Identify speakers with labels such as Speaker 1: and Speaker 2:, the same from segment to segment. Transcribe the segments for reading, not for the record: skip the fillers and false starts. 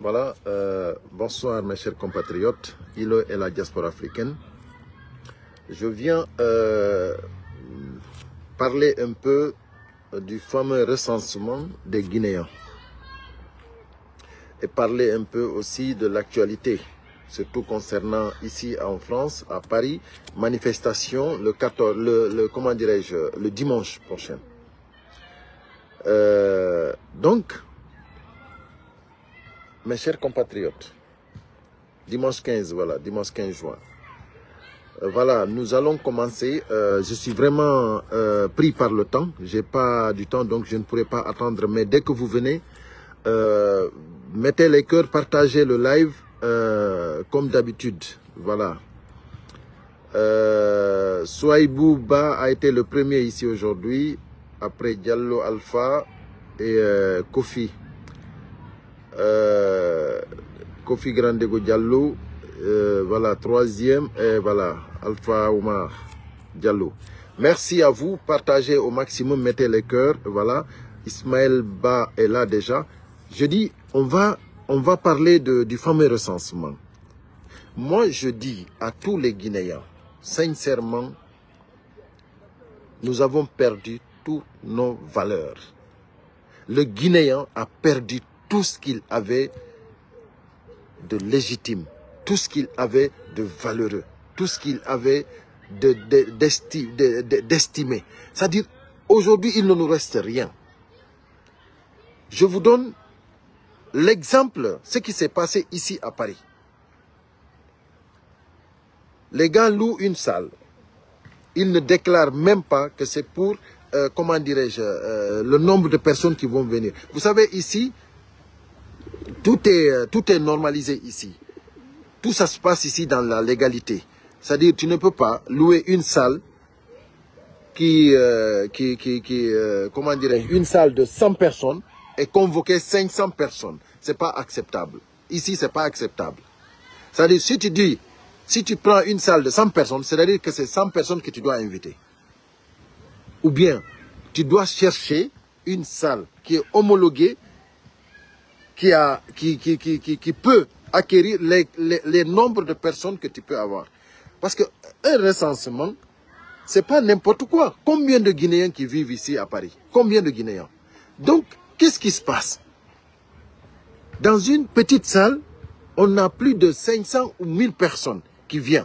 Speaker 1: Voilà, bonsoir mes chers compatriotes, Ilo et la diaspora africaine. Je viens parler un peu du fameux recensement des Guinéens et parler un peu aussi de l'actualité, surtout concernant ici en France, à Paris, manifestation le 14, comment dirais-je, le dimanche prochain. Donc, mes chers compatriotes, dimanche 15, voilà, dimanche 15 juin. Voilà, nous allons commencer. Je suis vraiment pris par le temps. Je n'ai pas du temps, donc je ne pourrai pas attendre. Mais dès que vous venez, mettez les cœurs, partagez le live comme d'habitude. Voilà. Souaïbou Ba a été le premier ici aujourd'hui. Après Diallo Alpha et Kofi. Kofi Grandego Diallo. Voilà, troisième, et voilà, Alpha Omar Diallo. Merci à vous, partagez au maximum, mettez les cœurs, voilà. Ismaël Ba est là déjà. Je dis, on va parler du fameux recensement. Moi, je dis à tous les Guinéens, sincèrement, nous avons perdu toutes nos valeurs. Le Guinéen a perdu tout ce qu'il avait de légitime. Tout ce qu'il avait de valeureux, tout ce qu'il avait d'estimé. C'est-à-dire, aujourd'hui, il ne nous reste rien. Je vous donne l'exemple, ce qui s'est passé ici à Paris. Les gars louent une salle. Ils ne déclarent même pas que c'est pour, comment dirais-je, le nombre de personnes qui vont venir. Vous savez, ici, tout est normalisé ici. Tout ça se passe ici dans la légalité. C'est-à-dire, tu ne peux pas louer une salle comment dirais, une salle de 100 personnes et convoquer 500 personnes. C'est pas acceptable. Ici, c'est pas acceptable. C'est-à-dire, si tu prends une salle de 100 personnes, c'est-à-dire que c'est 100 personnes que tu dois inviter. Ou bien, tu dois chercher une salle qui est homologuée, qui peut acquérir les nombres de personnes que tu peux avoir. Parce qu'un recensement, c'est pas n'importe quoi. Combien de Guinéens qui vivent ici à Paris? Combien de Guinéens? Donc, qu'est-ce qui se passe? Dans une petite salle, on a plus de 500 ou 1000 personnes qui viennent.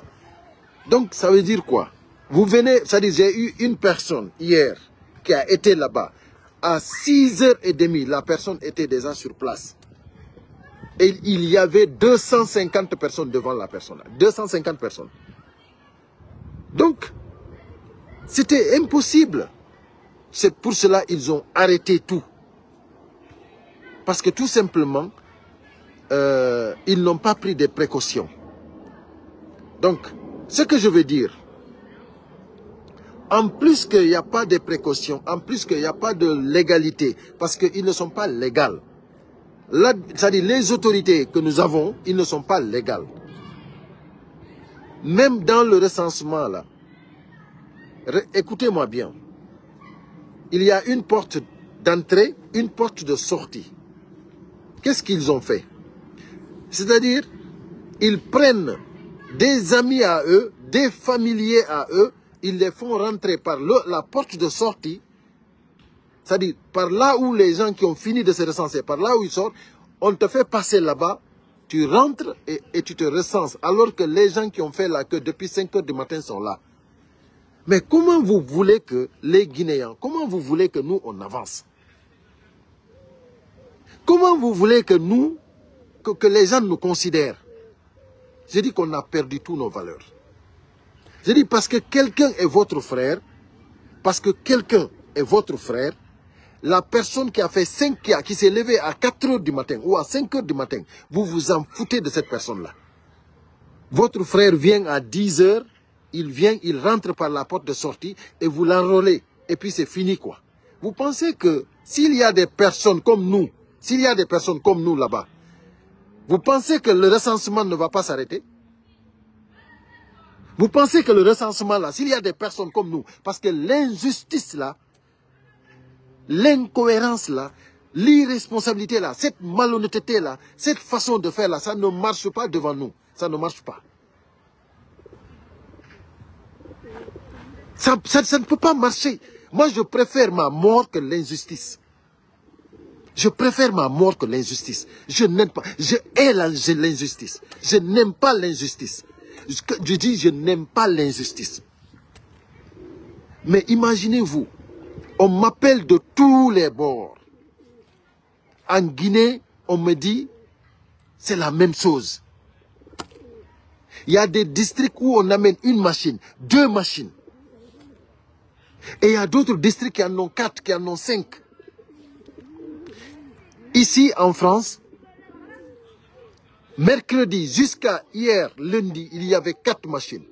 Speaker 1: Donc, ça veut dire quoi? Vous venez, c'est-à-dire, j'ai eu une personne hier qui a été là-bas. À 6h30, la personne était déjà sur place. Et il y avait 250 personnes devant la personne. 250 personnes. Donc, c'était impossible. C'est pour cela qu'ils ont arrêté tout. Parce que tout simplement, ils n'ont pas pris des précautions. Donc, ce que je veux dire, en plus qu'il n'y a pas de précautions, en plus qu'il n'y a pas de légalité, parce qu'ils ne sont pas légaux. C'est-à-dire les autorités que nous avons, ils ne sont pas légales. Même dans le recensement, là, écoutez-moi bien, il y a une porte d'entrée, une porte de sortie. Qu'est-ce qu'ils ont fait? C'est-à-dire, ils prennent des amis à eux, des familiers à eux, ils les font rentrer par la porte de sortie. C'est-à-dire, par là où les gens qui ont fini de se recenser, par là où ils sortent, on te fait passer là-bas, tu rentres et tu te recenses, alors que les gens qui ont fait la queue depuis 5 h du matin sont là. Mais comment vous voulez que les Guinéens, comment vous voulez que nous, on avance? Comment vous voulez que nous, que les gens nous considèrent? Je dis qu'on a perdu toutes nos valeurs. Je dis parce que quelqu'un est votre frère, parce que quelqu'un est votre frère, la personne qui a fait qui s'est levée à 4 h du matin ou à 5 h du matin, vous vous en foutez de cette personne-là. Votre frère vient à 10 h, il vient, il rentre par la porte de sortie et vous l'enrôlez. Et puis c'est fini quoi. Vous pensez que s'il y a des personnes comme nous, s'il y a des personnes comme nous là-bas, vous pensez que le recensement ne va pas s'arrêter? Vous pensez que le recensement là, s'il y a des personnes comme nous, parce que l'injustice là, l'incohérence là, l'irresponsabilité là, cette malhonnêteté là, cette façon de faire là, ça ne marche pas devant nous. Ça ne marche pas. Ça ne peut pas marcher. Moi, je préfère ma mort que l'injustice. Je préfère ma mort que l'injustice. Je n'aime pas. Je hais l'injustice. Je n'aime pas l'injustice. Je dis, je n'aime pas l'injustice. Mais imaginez-vous, on m'appelle de tous les bords. En Guinée, on me dit, c'est la même chose. Il y a des districts où on amène une machine, 2 machines. Et il y a d'autres districts qui en ont 4, qui en ont 5. Ici, en France, mercredi jusqu'à hier, lundi, il y avait 4 machines.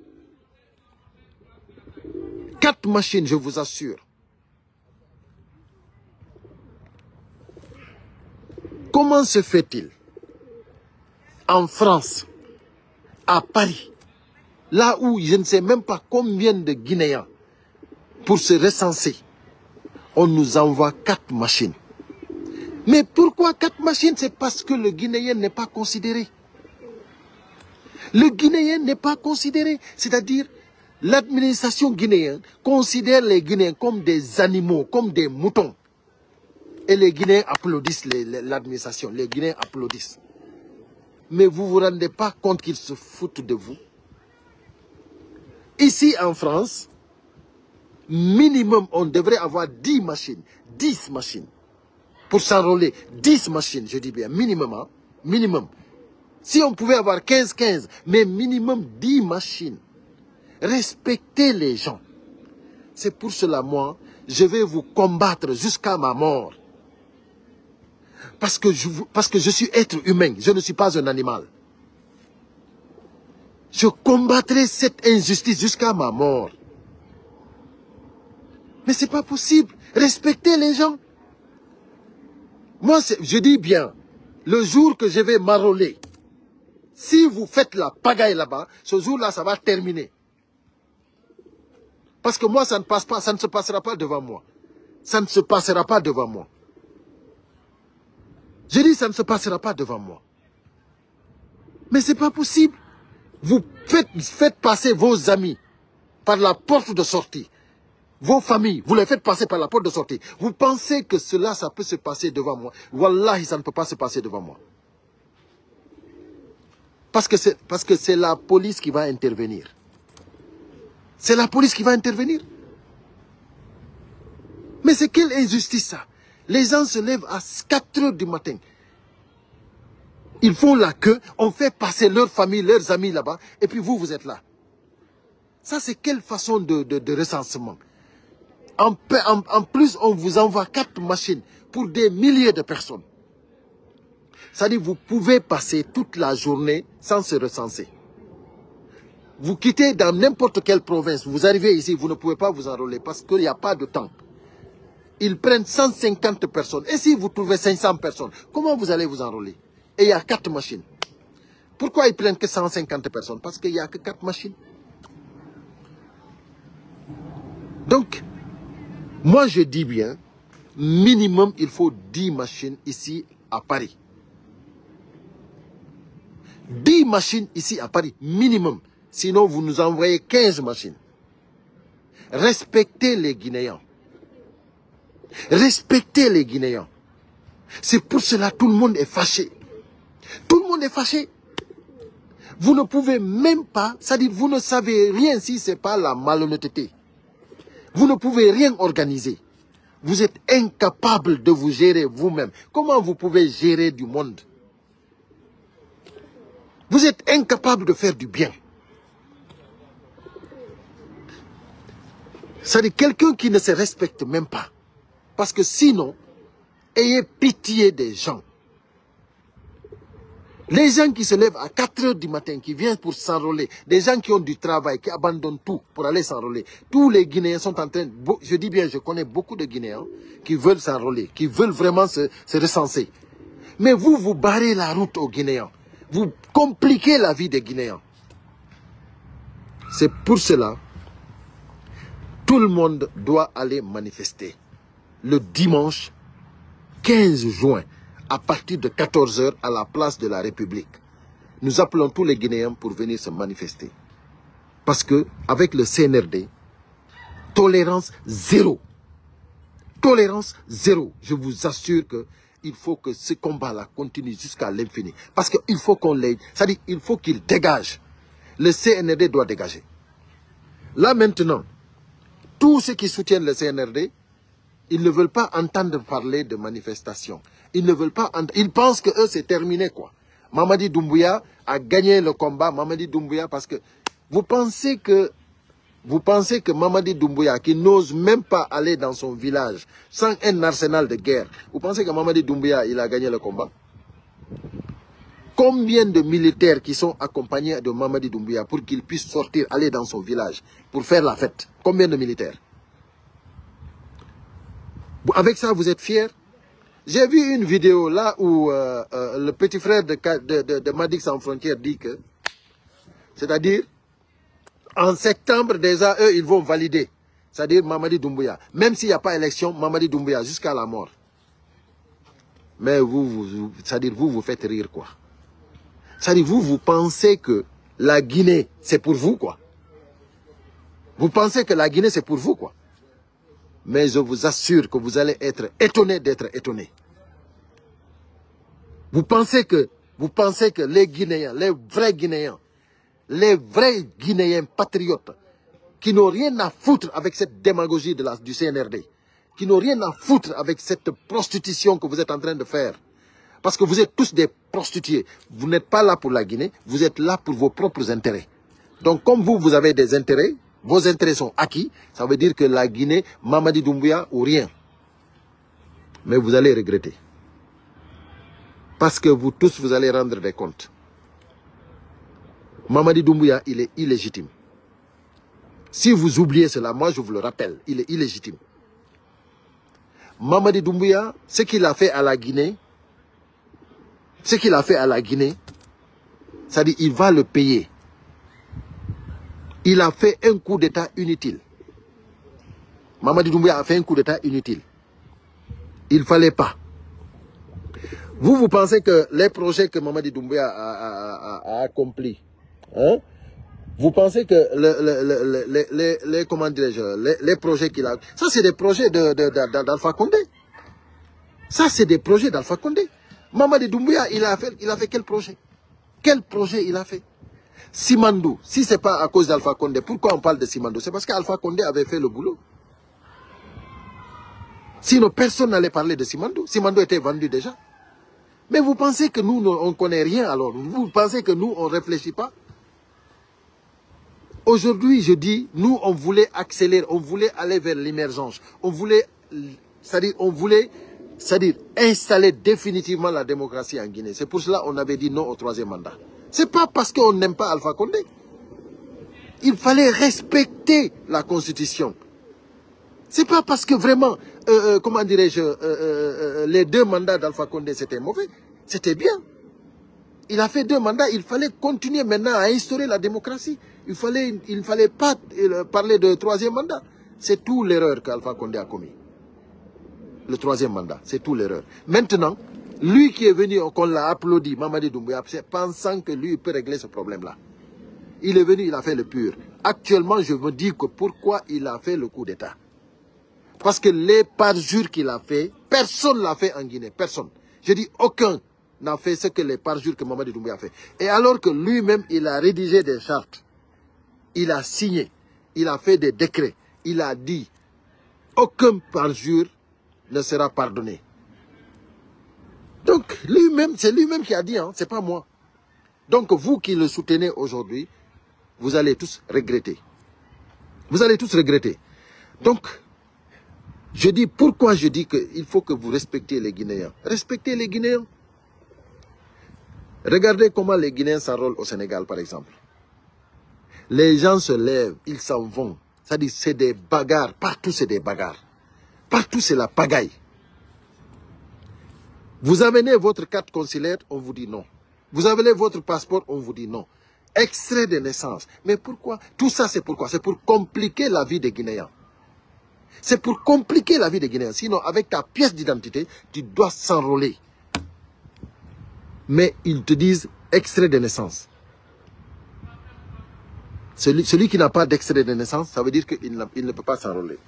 Speaker 1: 4 machines, je vous assure. Comment se fait-il, en France, à Paris, là où je ne sais même pas combien de Guinéens, pour se recenser, on nous envoie 4 machines. Mais pourquoi 4 machines? C'est parce que le Guinéen n'est pas considéré. Le Guinéen n'est pas considéré. C'est-à-dire, l'administration guinéenne considère les Guinéens comme des animaux, comme des moutons. Et les Guinéens applaudissent l'administration. Les Guinéens applaudissent. Mais vous ne vous rendez pas compte qu'ils se foutent de vous. Ici en France, minimum, on devrait avoir 10 machines. 10 machines. Pour s'enrôler. 10 machines, je dis bien. Minimum. Hein? Minimum. Si on pouvait avoir 15, mais minimum 10 machines. Respectez les gens. C'est pour cela, moi, je vais vous combattre jusqu'à ma mort. Parce que je suis être humain. Je ne suis pas un animal. Je combattrai cette injustice jusqu'à ma mort. Mais ce n'est pas possible. Respectez les gens. Moi, je dis bien, le jour que je vais m'enrôler, si vous faites la pagaille là-bas, ce jour-là, ça va terminer. Parce que moi, ça ne passe pas, ça ne se passera pas devant moi. Ça ne se passera pas devant moi. Je dis, ça ne se passera pas devant moi. Mais ce n'est pas possible. Vous faites passer vos amis par la porte de sortie. Vos familles, vous les faites passer par la porte de sortie. Vous pensez que cela, ça peut se passer devant moi. Wallahi, ça ne peut pas se passer devant moi. Parce que c'est la police qui va intervenir. C'est la police qui va intervenir. Mais c'est quelle injustice ça? Les gens se lèvent à 4 heures du matin. Ils font la queue, on fait passer leur famille, leurs amis là-bas, et puis vous êtes là. Ça, c'est quelle façon de recensement? En plus, on vous envoie 4 machines pour des milliers de personnes. C'est-à-dire que vous pouvez passer toute la journée sans se recenser. Vous quittez dans n'importe quelle province, vous arrivez ici, vous ne pouvez pas vous enrôler parce qu'il n'y a pas de temps. Ils prennent 150 personnes. Et si vous trouvez 500 personnes, comment vous allez vous enrôler? Et il y a 4 machines. Pourquoi ils prennent que 150 personnes? Parce qu'il n'y a que 4 machines. Donc, moi je dis bien, minimum il faut 10 machines ici à Paris. 10 machines ici à Paris, minimum. Sinon vous nous envoyez 15 machines. Respectez les Guinéens. Respectez les Guinéens. C'est pour cela que tout le monde est fâché. Tout le monde est fâché. Vous ne pouvez même pas, c'est-à-dire vous ne savez rien si ce n'est pas la malhonnêteté. Vous ne pouvez rien organiser. Vous êtes incapable de vous gérer vous-même. Comment vous pouvez gérer du monde? Vous êtes incapable de faire du bien. C'est-à-dire quelqu'un qui ne se respecte même pas. Parce que sinon, ayez pitié des gens. Les gens qui se lèvent à 4 heures du matin, qui viennent pour s'enrôler, des gens qui ont du travail, qui abandonnent tout pour aller s'enrôler. Tous les Guinéens sont en train, je dis bien, je connais beaucoup de Guinéens qui veulent s'enrôler, qui veulent vraiment se recenser. Mais vous, vous barrez la route aux Guinéens. Vous compliquez la vie des Guinéens. C'est pour cela, tout le monde doit aller manifester le dimanche 15 juin, à partir de 14 h à la place de la République. Nous appelons tous les Guinéens pour venir se manifester. Parce que avec le CNRD, tolérance zéro. Tolérance zéro. Je vous assure qu'il faut que ce combat-là continue jusqu'à l'infini. Parce qu'il faut qu'on l'aide. C'est-à-dire qu'il faut qu'il dégage. Le CNRD doit dégager. Là maintenant, tous ceux qui soutiennent le CNRD, ils ne veulent pas entendre parler de manifestation. Ils ne veulent pas entendre. Ils pensent que eux c'est terminé quoi. Mamadi Doumbouya a gagné le combat. Mamadi Doumbouya parce que vous pensez que Mamadi Doumbouya, qui n'ose même pas aller dans son village sans un arsenal de guerre, vous pensez que Mamadi Doumbouya, il a gagné le combat? Combien de militaires qui sont accompagnés de Mamadi Doumbouya pour qu'il puisse sortir, aller dans son village, pour faire la fête? Combien de militaires? Avec ça, vous êtes fiers? J'ai vu une vidéo là où le petit frère de Madik Sans Frontières dit que, c'est-à-dire, en septembre, déjà, eux, ils vont valider. C'est-à-dire Mamadi Doumbouya. Même s'il n'y a pas élection, Mamadi Doumbouya, jusqu'à la mort. Mais c'est-à-dire, vous faites rire, quoi. C'est-à-dire, vous pensez que la Guinée, c'est pour vous, quoi. Vous pensez que la Guinée, c'est pour vous, quoi. Mais je vous assure que vous allez être étonnés d'être étonnés. Vous pensez que les Guinéens, les vrais Guinéens patriotes, qui n'ont rien à foutre avec cette démagogie du CNRD, qui n'ont rien à foutre avec cette prostitution que vous êtes en train de faire. Parce que vous êtes tous des prostituées. Vous n'êtes pas là pour la Guinée, vous êtes là pour vos propres intérêts. Donc comme vous avez des intérêts, vos intérêts sont acquis, ça veut dire que la Guinée, Mamadi Doumbouya ou rien. Mais vous allez regretter. Parce que vous tous, vous allez rendre des comptes. Mamadi Doumbouya, il est illégitime. Si vous oubliez cela, moi je vous le rappelle, il est illégitime. Mamadi Doumbouya, ce qu'il a fait à la Guinée, c'est-à-dire il va le payer. Il a fait un coup d'État inutile. Mamadi Doumbouya a fait un coup d'État inutile. Il ne fallait pas. Vous pensez que les projets que Mamadi Doumbouya a accomplis, hein? Vous pensez que les projets qu'il a... Ça, c'est des projets d'Alpha Condé. Ça, c'est des projets d'Alpha Condé. Mamadi Doumbouya, il a fait quel projet? Quel projet il a fait? Simandou, si ce n'est pas à cause d'Alpha Condé, pourquoi on parle de Simandou? C'est parce qu'Alpha Condé avait fait le boulot. Sinon, personne n'allait parler de Simandou. Simandou était vendu déjà. Mais vous pensez que nous, on ne connaît rien alors? Vous pensez que nous, on ne réfléchit pas? Aujourd'hui, je dis, nous, on voulait accélérer, on voulait aller vers l'émergence. On voulait, c'est-à-dire installer définitivement la démocratie en Guinée. C'est pour cela qu'on avait dit non au 3e mandat. Ce n'est pas parce qu'on n'aime pas Alpha Condé. Il fallait respecter la Constitution. Ce n'est pas parce que vraiment, comment dirais-je, les 2 mandats d'Alpha Condé, c'était mauvais. C'était bien. Il a fait 2 mandats, il fallait continuer maintenant à instaurer la démocratie. Il ne fallait pas parler de 3e mandat. C'est tout l'erreur qu'Alpha Condé a commis. Le 3e mandat, c'est tout l'erreur. Maintenant, lui qui est venu, qu'on l'a applaudi, Mamadi Doumbouya, pensant que lui peut régler ce problème-là. Il est venu, il a fait le pur. Actuellement, je me dis que pourquoi il a fait le coup d'État. Parce que les parjures qu'il a fait, personne ne l'a fait en Guinée, personne. Je dis aucun n'a fait ce que les parjures que Mamadi Doumbouya a fait. Et alors que lui-même, il a rédigé des chartes, il a signé, il a fait des décrets, il a dit, aucun parjure ne sera pardonné. Donc, lui-même, c'est lui-même qui a dit, hein, c'est pas moi. Donc, vous qui le soutenez aujourd'hui, vous allez tous regretter. Vous allez tous regretter. Donc, je dis, pourquoi je dis qu'il faut que vous respectiez les Guinéens? Respectez les Guinéens. Regardez comment les Guinéens s'enrôlent au Sénégal, par exemple. Les gens se lèvent, ils s'en vont. C'est-à-dire, c'est des bagarres. Partout, c'est des bagarres. Partout, c'est la pagaille. Vous amenez votre carte consulaire, on vous dit non. Vous amenez votre passeport, on vous dit non. Extrait de naissance. Mais pourquoi? Tout ça, c'est pourquoi? C'est pour compliquer la vie des Guinéens. C'est pour compliquer la vie des Guinéens. Sinon, avec ta pièce d'identité, tu dois s'enrôler. Mais ils te disent extrait de naissance. Celui qui n'a pas d'extrait de naissance, ça veut dire qu'il ne peut pas s'enrôler.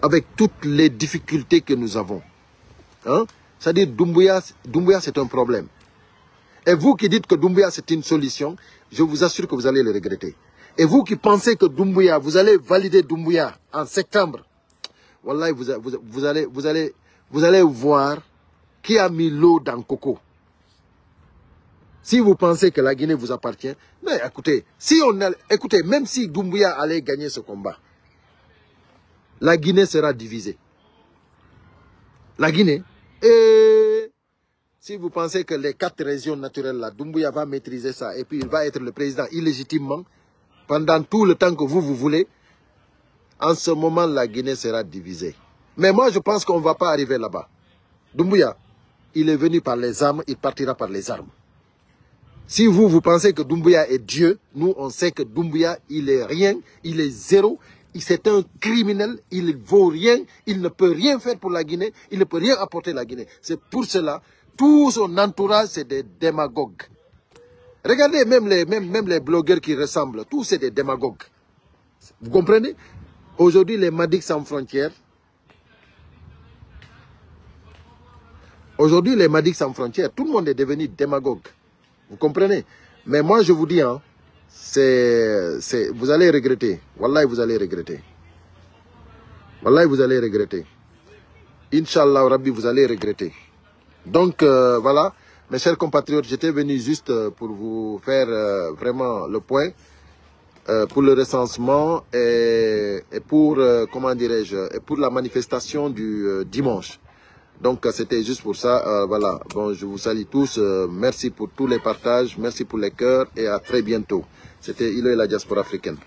Speaker 1: Avec toutes les difficultés que nous avons. Hein? C'est-à-dire Doumbouya c'est un problème. Et vous qui dites que Doumbouya c'est une solution, je vous assure que vous allez le regretter. Et vous qui pensez que Doumbouya, vous allez valider Doumbouya en septembre, Wallah, vous allez voir qui a mis l'eau dans le coco. Si vous pensez que la Guinée vous appartient, mais écoutez, écoutez, même si Doumbouya allait gagner ce combat, la Guinée sera divisée. La Guinée, et si vous pensez que les 4 régions naturelles là, Doumbouya va maîtriser ça et puis il va être le président illégitimement, pendant tout le temps que vous voulez, en ce moment, la Guinée sera divisée. Mais moi, je pense qu'on ne va pas arriver là-bas. Doumbouya, il est venu par les armes, il partira par les armes. Si vous pensez que Doumbouya est Dieu, nous, on sait que Doumbouya, il est rien, il est zéro, c'est un criminel, il ne vaut rien, il ne peut rien faire pour la Guinée, il ne peut rien apporter à la Guinée. C'est pour cela, tout son entourage, c'est des démagogues. Regardez même les blogueurs qui ressemblent, tous c'est des démagogues. Vous comprenez? Aujourd'hui, les Madic sans frontières, tout le monde est devenu démagogue. Vous comprenez? Mais moi, je vous dis, hein, vous allez regretter. Wallahi, vous allez regretter. Wallahi, vous allez regretter. Inch'Allah, Rabbi, vous allez regretter. Donc, voilà. Mes chers compatriotes, j'étais venu juste pour vous faire vraiment le point pour le recensement et pour, comment dirais-je, et pour la manifestation du dimanche. Donc, c'était juste pour ça. Voilà, bon, je vous salue tous. Merci pour tous les partages, merci pour les cœurs et à très bientôt. C'était Ilo et la diaspora africaine.